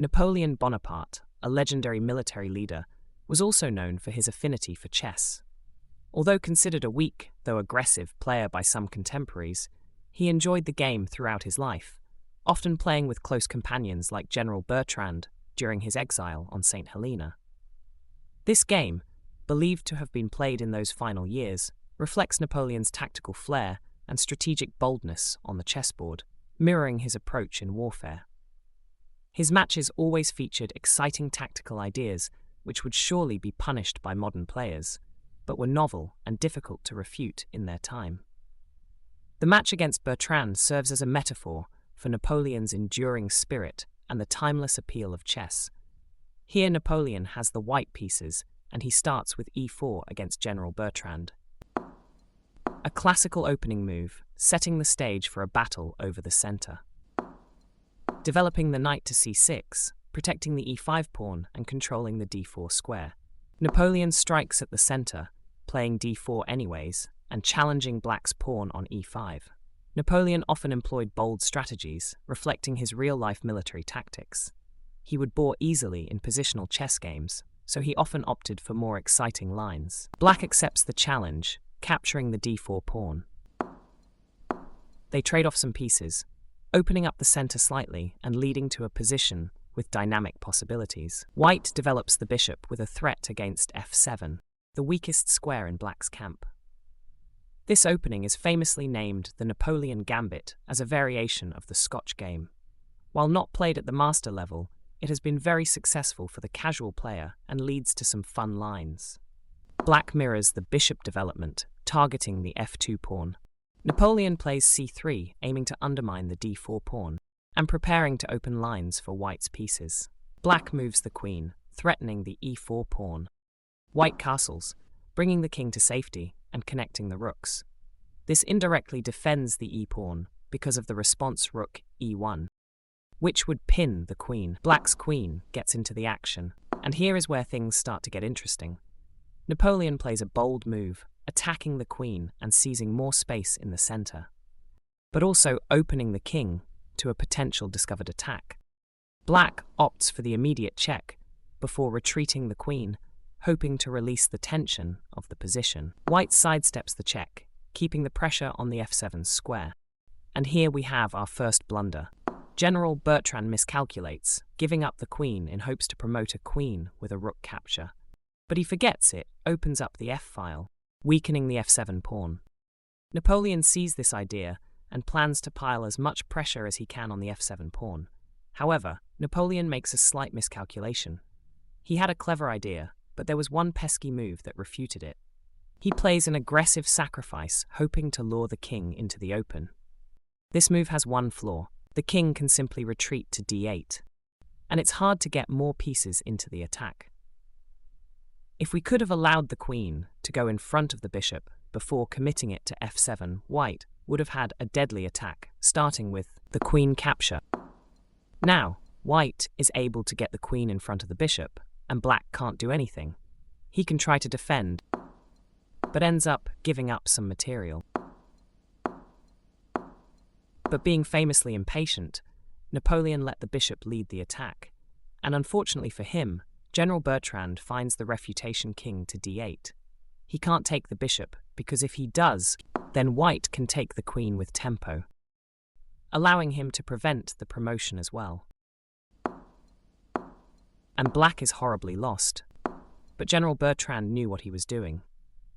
Napoleon Bonaparte, a legendary military leader, was also known for his affinity for chess. Although considered a weak, though aggressive, player by some contemporaries, he enjoyed the game throughout his life, often playing with close companions like General Bertrand during his exile on St. Helena. This game, believed to have been played in those final years, reflects Napoleon's tactical flair and strategic boldness on the chessboard, mirroring his approach in warfare. His matches always featured exciting tactical ideas which would surely be punished by modern players, but were novel and difficult to refute in their time. The match against Bertrand serves as a metaphor for Napoleon's enduring spirit and the timeless appeal of chess. Here Napoleon has the white pieces, and he starts with e4 against General Bertrand. A classical opening move, setting the stage for a battle over the center. Developing the knight to c6, protecting the e5 pawn and controlling the d4 square. Napoleon strikes at the center, playing d4 anyways, and challenging Black's pawn on e5. Napoleon often employed bold strategies, reflecting his real-life military tactics. He would bore easily in positional chess games, so he often opted for more exciting lines. Black accepts the challenge, capturing the d4 pawn. They trade off some pieces, opening up the center slightly and leading to a position with dynamic possibilities. White develops the bishop with a threat against f7, the weakest square in Black's camp. This opening is famously named the Napoleon Gambit as a variation of the Scotch game. While not played at the master level, it has been very successful for the casual player and leads to some fun lines. Black mirrors the bishop development, targeting the f2 pawn. Napoleon plays c3, aiming to undermine the d4 pawn, and preparing to open lines for White's pieces. Black moves the queen, threatening the e4 pawn. White castles, bringing the king to safety and connecting the rooks. This indirectly defends the e-pawn because of the response rook e1, which would pin the queen. Black's queen gets into the action, and here is where things start to get interesting. Napoleon plays a bold move, attacking the queen and seizing more space in the center, but also opening the king to a potential discovered attack. Black opts for the immediate check before retreating the queen, hoping to release the tension of the position. White sidesteps the check, keeping the pressure on the f7 square. And here we have our first blunder. General Bertrand miscalculates, giving up the queen in hopes to promote a queen with a rook capture. But he forgets it, opens up the f-file, weakening the f7 pawn. Napoleon sees this idea and plans to pile as much pressure as he can on the f7 pawn. However, Napoleon makes a slight miscalculation. He had a clever idea, but there was one pesky move that refuted it. He plays an aggressive sacrifice, hoping to lure the king into the open. This move has one flaw. The king can simply retreat to d8, and it's hard to get more pieces into the attack. If we could have allowed the queen to go in front of the bishop before committing it to f7, White would have had a deadly attack, starting with the queen capture. Now, White is able to get the queen in front of the bishop, and Black can't do anything. He can try to defend, but ends up giving up some material. But being famously impatient, Napoleon let the bishop lead the attack, and unfortunately for him, General Bertrand finds the refutation king to d8. He can't take the bishop, because if he does, then White can take the queen with tempo, allowing him to prevent the promotion as well. And Black is horribly lost. But General Bertrand knew what he was doing.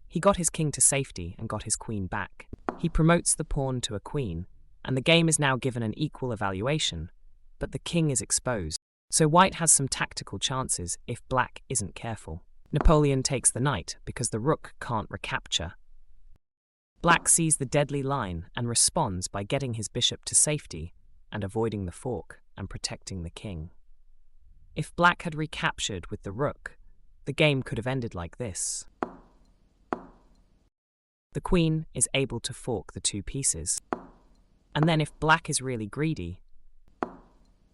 He got his king to safety and got his queen back. He promotes the pawn to a queen, and the game is now given an equal evaluation, but the king is exposed. So White has some tactical chances if Black isn't careful. Napoleon takes the knight because the rook can't recapture. Black sees the deadly line and responds by getting his bishop to safety and avoiding the fork and protecting the king. If Black had recaptured with the rook, the game could have ended like this. The queen is able to fork the two pieces. And then if Black is really greedy,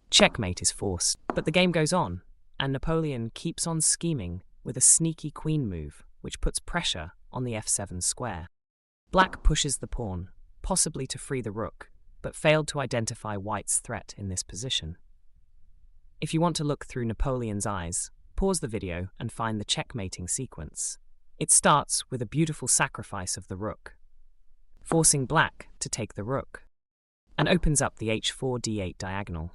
checkmate is forced. But the game goes on, and Napoleon keeps on scheming with a sneaky queen move, which puts pressure on the f7 square. Black pushes the pawn, possibly to free the rook, but failed to identify White's threat in this position. If you want to look through Napoleon's eyes, pause the video and find the checkmating sequence. It starts with a beautiful sacrifice of the rook, forcing black to take the rook, and opens up the h4-d8 diagonal,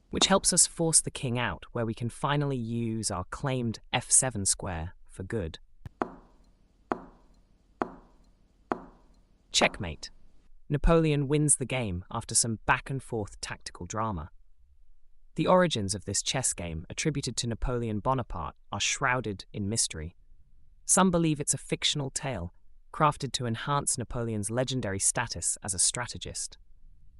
which helps us force the king out, where we can finally use our claimed f7 square for good. Checkmate. Napoleon wins the game after some back-and-forth tactical drama. The origins of this chess game, attributed to Napoleon Bonaparte, are shrouded in mystery. Some believe it's a fictional tale, crafted to enhance Napoleon's legendary status as a strategist.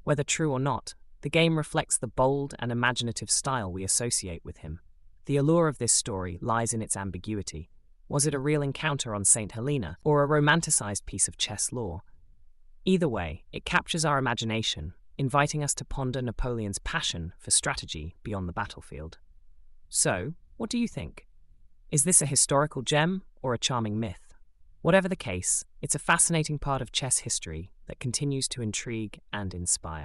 Whether true or not, the game reflects the bold and imaginative style we associate with him. The allure of this story lies in its ambiguity. Was it a real encounter on St. Helena, or a romanticized piece of chess lore? Either way, it captures our imagination, inviting us to ponder Napoleon's passion for strategy beyond the battlefield. So, what do you think? Is this a historical gem or a charming myth? Whatever the case, it's a fascinating part of chess history that continues to intrigue and inspire.